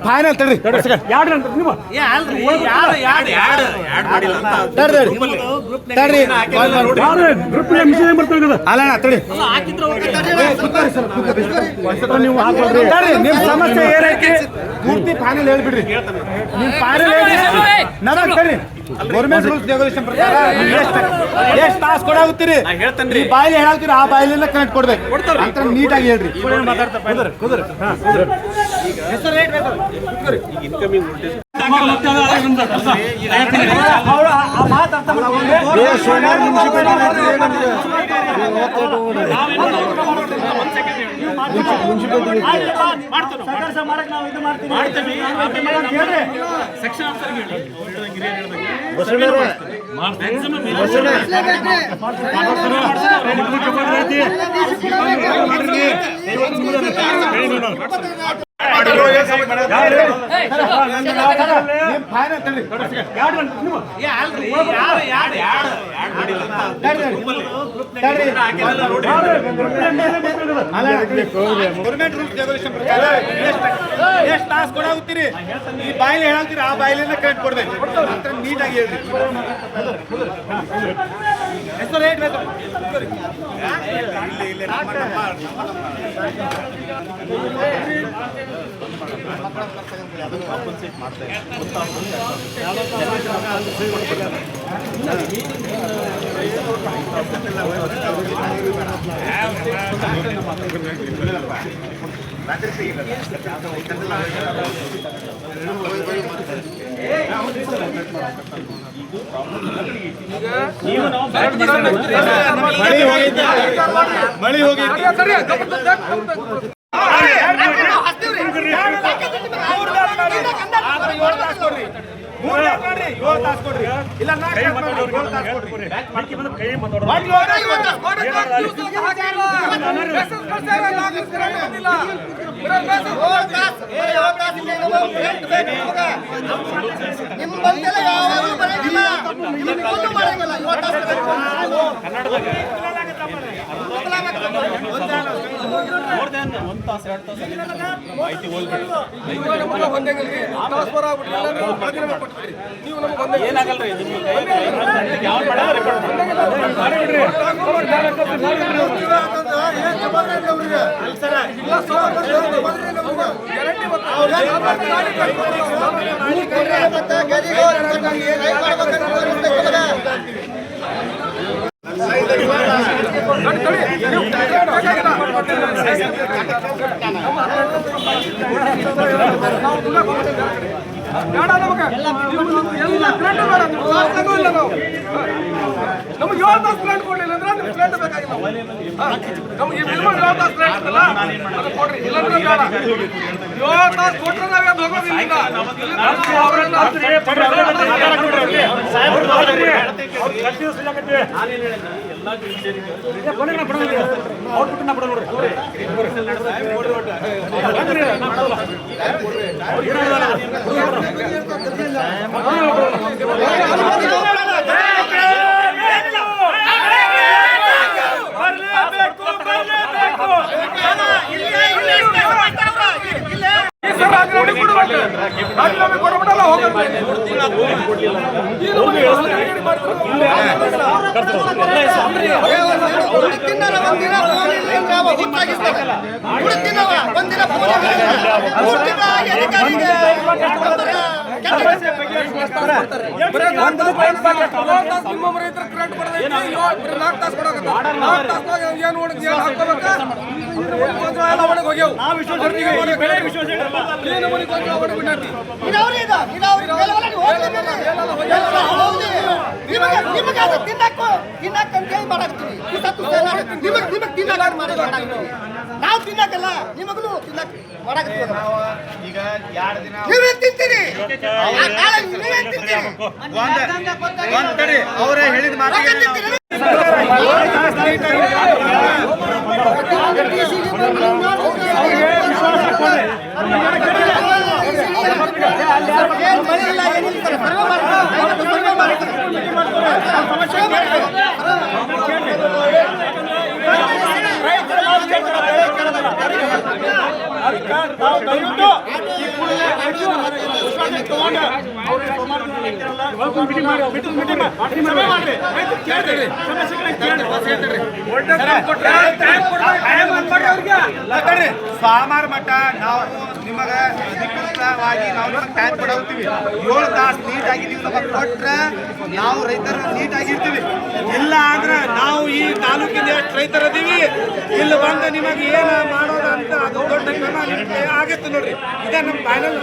Final ತಡ್ರಿ ನಿಮ್ ಸಮಸ್ಯೆ ಏನೈತಿ ಪೂರ್ತಿ ಫೈನಲ್ ಹೇಳ್ಬಿಡ್ರಿ. ನಿಮ್ ಫೈನಲ್ ಹೇಳಿ ಗೌರ್ಮೆಂಟ್ ರೂಲ್ಸ್ ರೆಗ್ಯುಲೇಷನ್ ಪ್ರಕಾರ ಎಷ್ಟು ತಾಸು ಕೊಡಾಗುತ್ತೀರಿ ಬಾಯಿಲಿ ಹೇಳಾಗ್ತೀರಿ ಆ ಬಾಯಿಲಿಂದ ಕನೆಕ್ಟ್ ಕೊಡ್ಬೇಕು ಅಂತ ನೀಟಾಗಿ ಹೇಳ್ರಿ. ಗೌರ್ಮೆಂಟ್ ರೂಲ್ಸ್ ರೆಗ್ಯುಲೇಷನ್ ಪ್ರಕಾರ ಎಷ್ಟು ತಾಸು ಕೊಡಾಗುತ್ತೀರಿ ಈ ಬಾಯಿಲಿ ಹೇಳಾಗ್ತೀರಿ ಆ ಬಾಯಿಲಿಂದ ಕರೆಕ್ಟ್ ಕೊಡ್ಬೇಕು ಅಂತ ನೀಟಾಗಿ ಹೇಳ್ರಿ. ಎಷ್ಟು ರೇಟ್ ಬೇಕು ಮಳಿ ಹೋಗಿ ನಮ್ಗೆ 7 ತಾಸು ಪ್ಲಾಂಟ್ ಕೊಡ್ಲಿಲ್ಲ ಅಂದ್ರೆ ನಿಮ್ಗೆ ಪ್ಲಾಂಟ್ ಬೇಕಾಗಿಲ್ಲ. ನಮ್ಗೆ ಮಿನಿಮಮ್ 7 ತಾಸು ಪ್ಲಾಂಟ್ ಇತ್ತಲ್ಲ ಅದು ಕೊಡ್ರಿ, ಇಲ್ಲಾಂದ್ರೆ ಬೇಡ. 7 ತಾಸು ಕೊಟ್ರೆ ನಾವೇನು ಹೋಗೋದಿಲ್ಲ. ನಾವು ತಿನ್ನಕಲ್ಲ ನಿಮಗೂ ತಿನ್ನಕ್ ಮಾಡಾಕತ್ತೀವಿ. ಈಗ 2 ದಿನ ನೀವೇ ತಿಂತೀರಿ, ನೀವೇ ತಿಂತೀರಿ. ಒಂದ್ ತಡಿ ಅವರೇ ಹೇಳಿದ ಮಾತಿಗೆ ಸೋಮವಾರ ಮಟ್ಟ ನಾವು ನಿಮಗೆ ಅಧಿಕೃತವಾಗಿ ನಾವು ನಿಮಗೆ ಟೈಮ್ ಕೊಡೋಗ್ತೀವಿ 7 ತಾಸು ನೀಟಾಗಿ ನೀವು ನಮಗೆ ಕೊಟ್ರೆ ನಾವು ರೈತರು ನೀಟಾಗಿರ್ತೀವಿ. ಇಲ್ಲ ಅಂದ್ರೆ ನಾವು ಈ ತಾಲೂಕಿನ ಎಷ್ಟು ರೈತರು ಅದೀವಿ ಇಲ್ಲಿ ಬಂದು ನಿಮಗೆ ಏನು ಮಾಡೋದು ಅಂತ ಅದು ದೊಡ್ಡ ಕ್ರಮ ಆಗತ್ತೆ ನೋಡ್ರಿ. ಇದೇ ನಮ್ಮ ಫೈನಲ್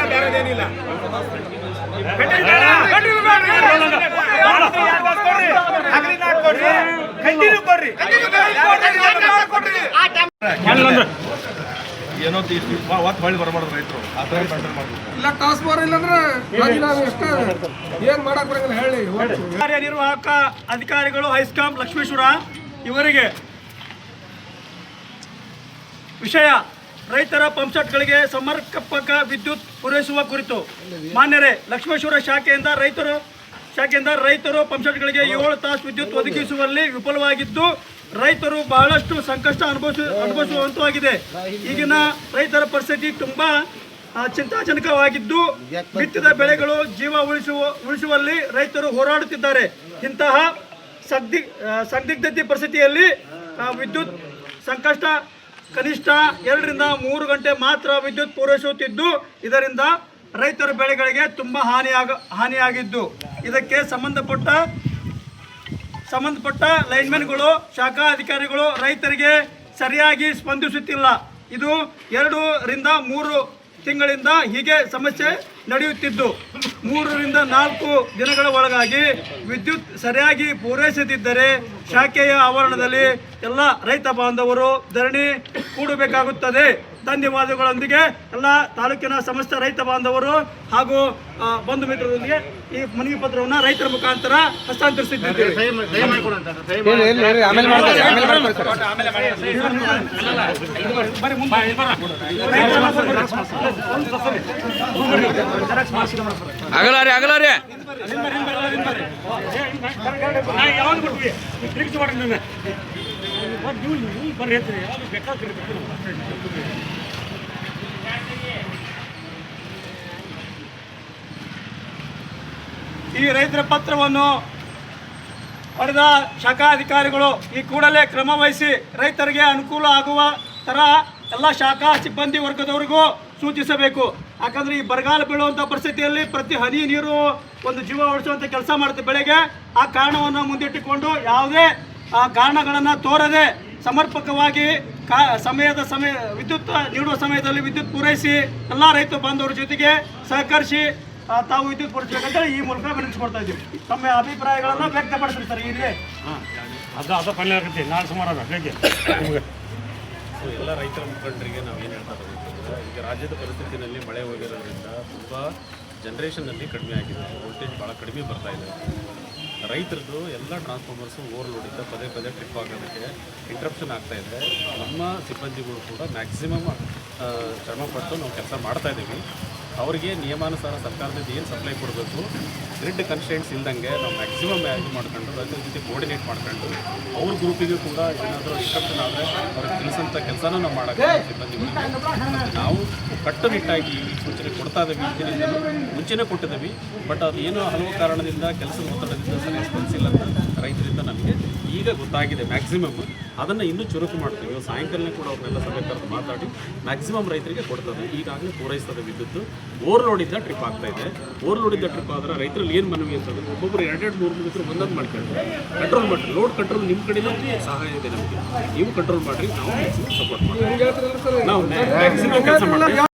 ಬೇರೆದೇನಿಲ್ಲ. ಏನೋ ಒತ್ತು ಹೊಳ್ಳಿ ಬರಬಾರ್ದು ರೈತರು ಆ ಥರ ಕಂಟ್ರೋಲ್ ಮಾಡ್ಬೇಕು. ಇಲ್ಲ ಟಾಸ್ಕ್ ಫೋರ್ಸ್ ಇಲ್ಲಂದ್ರೆ ಏನ್ ಮಾಡಕ್ ಬರಂಗಿಲ್ಲ ಹೇಳಿ. ಕಾರ್ಯನಿರ್ವಾಹಕ ಅಧಿಕಾರಿಗಳು ಹೈಸ್ಕಾಂ ಲಕ್ಷ್ಮೇಶ್ವರ ಇವರಿಗೆ ವಿಷಯ ರೈತರ ಪಂಪ್ಸೆಟ್ಗಳಿಗೆ ಸಮರ್ಪಕ ವಿದ್ಯುತ್ ಪೂರೈಸುವ ಕುರಿತು ಮಾನ್ಯರೇ, ಲಕ್ಷ್ಮೇಶ್ವರ ಶಾಖೆಯಿಂದ ರೈತರು ಪಂಪ್ಸೆಟ್ಗಳಿಗೆ 7 ತಾಸು ವಿದ್ಯುತ್ ಒದಗಿಸುವಲ್ಲಿ ವಿಫಲವಾಗಿದ್ದು ರೈತರು ಬಹಳಷ್ಟು ಸಂಕಷ್ಟ ಅನುಭವಿಸುವಂತಾಗಿದೆ. ಈಗಿನ ರೈತರ ಪರಿಸ್ಥಿತಿ ತುಂಬಾ ಚಿಂತಾಜನಕವಾಗಿದ್ದು ಬಿತ್ತಿದ ಬೆಳೆಗಳು ಜೀವ ಉಳಿಸುವಲ್ಲಿ ರೈತರು ಹೋರಾಡುತ್ತಿದ್ದಾರೆ. ಇಂತಹ ಸಂದಿಗ್ಧತೆ ಪರಿಸ್ಥಿತಿಯಲ್ಲಿ ವಿದ್ಯುತ್ ಸಂಕಷ್ಟ ಕನಿಷ್ಠ 2 ರಿಂದ 3 ಗಂಟೆ ಮಾತ್ರ ವಿದ್ಯುತ್ ಪೂರೈಸುತ್ತಿದ್ದು ಇದರಿಂದ ರೈತರ ಬೆಳೆಗಳಿಗೆ ತುಂಬ ಹಾನಿಯಾಗಿದ್ದು ಇದಕ್ಕೆ ಸಂಬಂಧಪಟ್ಟ ಲೈನ್ಮನ್ಗಳು ಶಾಖಾ ಅಧಿಕಾರಿಗಳು ರೈತರಿಗೆ ಸರಿಯಾಗಿ ಸ್ಪಂದಿಸುತ್ತಿಲ್ಲ. ಇದು 2 ರಿಂದ 3 ತಿಂಗಳಿಂದ ಹೀಗೆ ಸಮಸ್ಯೆ ನಡೆಯುತ್ತಿದ್ದು 3 ರಿಂದ 4 ದಿನಗಳ ಒಳಗಾಗಿ ವಿದ್ಯುತ್ ಸರಿಯಾಗಿ ಪೂರೈಸದಿದ್ದರೆ ಶಾಖೆಯ ಆವರಣದಲ್ಲಿ ಎಲ್ಲ ರೈತ ಬಾಂಧವರು ಧರಣಿ ಕೂಡಬೇಕಾಗುತ್ತದೆ. ಧನ್ಯವಾದಗಳೊಂದಿಗೆ ಎಲ್ಲ ತಾಲೂಕಿನ ಸಮಸ್ತ ರೈತ ಬಾಂಧವರು ಹಾಗೂ ಬಂಧು ಮಿತ್ರರೊಂದಿಗೆ ಈ ಮನವಿ ಪತ್ರವನ್ನು ರೈತರ ಮುಖಾಂತರ ಹಸ್ತಾಂತರಿಸಿದ್ದೇವೆ. ಈ ರೈತರ ಪತ್ರವನ್ನು ಪಡೆದ ಶಾಖಾ ಅಧಿಕಾರಿಗಳು ಈ ಕೂಡಲೇ ಕ್ರಮ ವಹಿಸಿ ರೈತರಿಗೆ ಅನುಕೂಲ ಆಗುವ ಥರ ಎಲ್ಲ ಶಾಖಾ ಸಿಬ್ಬಂದಿ ವರ್ಗದವರಿಗೂ ಸೂಚಿಸಬೇಕು. ಯಾಕಂದರೆ ಈ ಬರಗಾಲ ಬೀಳುವಂಥ ಪರಿಸ್ಥಿತಿಯಲ್ಲಿ ಪ್ರತಿ ಹನಿ ನೀರು ಒಂದು ಜೀವ ಉಳಿಸುವಂಥ ಕೆಲಸ ಮಾಡುತ್ತೆ ಬೆಳೆಗೆ. ಆ ಕಾರಣವನ್ನು ಮುಂದಿಟ್ಟುಕೊಂಡು ಯಾವುದೇ ಕಾರಣಗಳನ್ನು ತೋರದೆ ಸಮರ್ಪಕವಾಗಿ ವಿದ್ಯುತ್ ನೀಡುವ ಸಮಯದಲ್ಲಿ ವಿದ್ಯುತ್ ಪೂರೈಸಿ ಎಲ್ಲ ರೈತ ಬಾಂಧವರ ಜೊತೆಗೆ ಸಹಕರಿಸಿ ತಾವು ವಿದ್ಯುತ್ ಪೂರೈಸಬೇಕಂತ ಈ ಮೂಲಕ ವಿನಂತಿಸ್ಕೊಡ್ತಾ ಇದ್ದೀವಿ. ತಮ್ಮ ಅಭಿಪ್ರಾಯಗಳನ್ನು ವ್ಯಕ್ತಪಡಿಸ್ರಿ ಸರ್. ಇಲ್ಲಿ ಫೈನಲ್ ಆಗುತ್ತೆ ನಾಳೆ ಸುಮಾರು ಬೆಳಗ್ಗೆ. ಎಲ್ಲ ರೈತರ ಮುಖಂಡರಿಗೆ ನಾವು ಏನು ಹೇಳ್ತಾ ಇದ್ದೀವಿ, ಈಗ ರಾಜ್ಯದ ಪರಿಸ್ಥಿತಿಯಲ್ಲಿ ಮಳೆ ಹೋಗಿರೋದ್ರಿಂದ ತುಂಬ ಜನ್ರೇಷನ್ನಲ್ಲಿ ಕಡಿಮೆ ಆಗಿದೆ, ವೋಲ್ಟೇಜ್ ಭಾಳ ಕಡಿಮೆ ಬರ್ತಾ ಇದೆ. ರೈತರದ್ದು ಎಲ್ಲ ಟ್ರಾನ್ಸ್ಫಾರ್ಮರ್ಸು ಓವರ್ಲೋಡಿಂದ ಪದೇ ಟ್ರಿಪ್ ಆಗೋದಕ್ಕೆ ಇಂಟ್ರಪ್ಷನ್ ಆಗ್ತಾಯಿದೆ. ನಮ್ಮ ಸಿಬ್ಬಂದಿಗಳು ಕೂಡ ಮ್ಯಾಕ್ಸಿಮಮ್ ಶ್ರಮಪಟ್ಟು ನಾವು ಕೆಲಸ ಮಾಡ್ತಾಯಿದ್ದೀವಿ. ಅವರಿಗೆ ನಿಯಮಾನುಸಾರ ಸರ್ಕಾರದಿಂದ ಏನು ಸಪ್ಲೈ ಕೊಡಬೇಕು ಗ್ರಿಡ್ ಕನ್ಸ್ಟೆಂಟ್ಸ್ ಇಲ್ದಂಗೆ ನಾವು ಮ್ಯಾಕ್ಸಿಮಮ್ ಇದು ಮಾಡ್ಕೊಂಡು ರೈತರ ಜೊತೆ ಕೋರ್ಡಿನೇಟ್ ಮಾಡ್ಕೊಂಡು ಅವ್ರ ಗ್ರೂಪಿಗೂ ಕೂಡ ಏನಾದರೂ ಡಿಸ್ಟ್ರಪ್ಷನ್ ಆದರೆ ಅವ್ರಿಗೆ ತಿಳಿಸೋಂಥ ಕೆಲಸನೂ ನಾವು ಮಾಡೋಕ್ಕೆ ಸಿಬ್ಬಂದಿಗಳಿಗೆ ನಾವು ಕಟ್ಟುನಿಟ್ಟಾಗಿ ಈ ಸೂಚನೆ ಕೊಡ್ತಾ ಇದ್ದೀವಿ ಇದರಿಂದ ಮುಂಚೆನೇ ಕೊಟ್ಟಿದ್ದೀವಿ. ಬಟ್ ಅದು ಏನೋ ಹಲವು ಕಾರಣದಿಂದ ಕೆಲಸದ ಒತ್ತಡದಿಂದ ಸರಿಯಾಗಿ ಸ್ಪಂದಿಸಿಲ್ಲ ಅಂತ ರೈತರಿಂದ ನಮಗೆ ಈಗ ಗೊತ್ತಾಗಿದೆ ಮ್ಯಾಕ್ಸಿಮಮ್. ಅದನ್ನು ಇನ್ನೂ ಚುರುಕು ಮಾಡ್ತೀವಿ. ಸಾಯಂಕಾಲನೇ ಕೂಡ ಅವ್ರನ್ನೆಲ್ಲ ಸಭೆ ಕರೆದು ಮಾತಾಡಿ ಮ್ಯಾಕ್ಸಿಮಮ್ ರೈತರಿಗೆ ಕೊಡ್ತದೆ. ಈಗಾಗಲೇ ಪೂರೈಸ್ತದೆ ವಿದ್ಯುತ್. ಓವರ್ಲೋಡಿಂದ ಟ್ರಿಪ್ ಆಗ್ತಾ ಇದೆ. ಓವರ್ಲೋಡಿಂದ ಟ್ರಿಪ್ ಆದರೆ ರೈತರಲ್ಲಿ ಏನು ಮನವಿ ಅಂತಂದರೆ ಒಬ್ಬೊಬ್ಬರು 2-3 ಮೀಟರ್ ಒಂದೊಂದು ಮಾಡ್ಕೊಂಡು ಕಂಟ್ರೋಲ್ ಮಾಡಿ. ಲೋಡ್ ಕಂಟ್ರೋಲ್ ನಿಮ್ಮ ಕಡೆಯಿಂದ ಸಹಾಯ ಇದೆ ನಮಗೆ. ನೀವು ಕಂಟ್ರೋಲ್ ಮಾಡಿರಿ, ನಾವು ಮ್ಯಾಕ್ಸಿಮಮ್ ಸಪೋರ್ಟ್ ಮಾಡ್ತೀವಿ. ನಾವು ಮ್ಯಾಕ್ಸಿಮಮ್ ಕೆಲಸ ಮಾಡ್ತೀವಿ.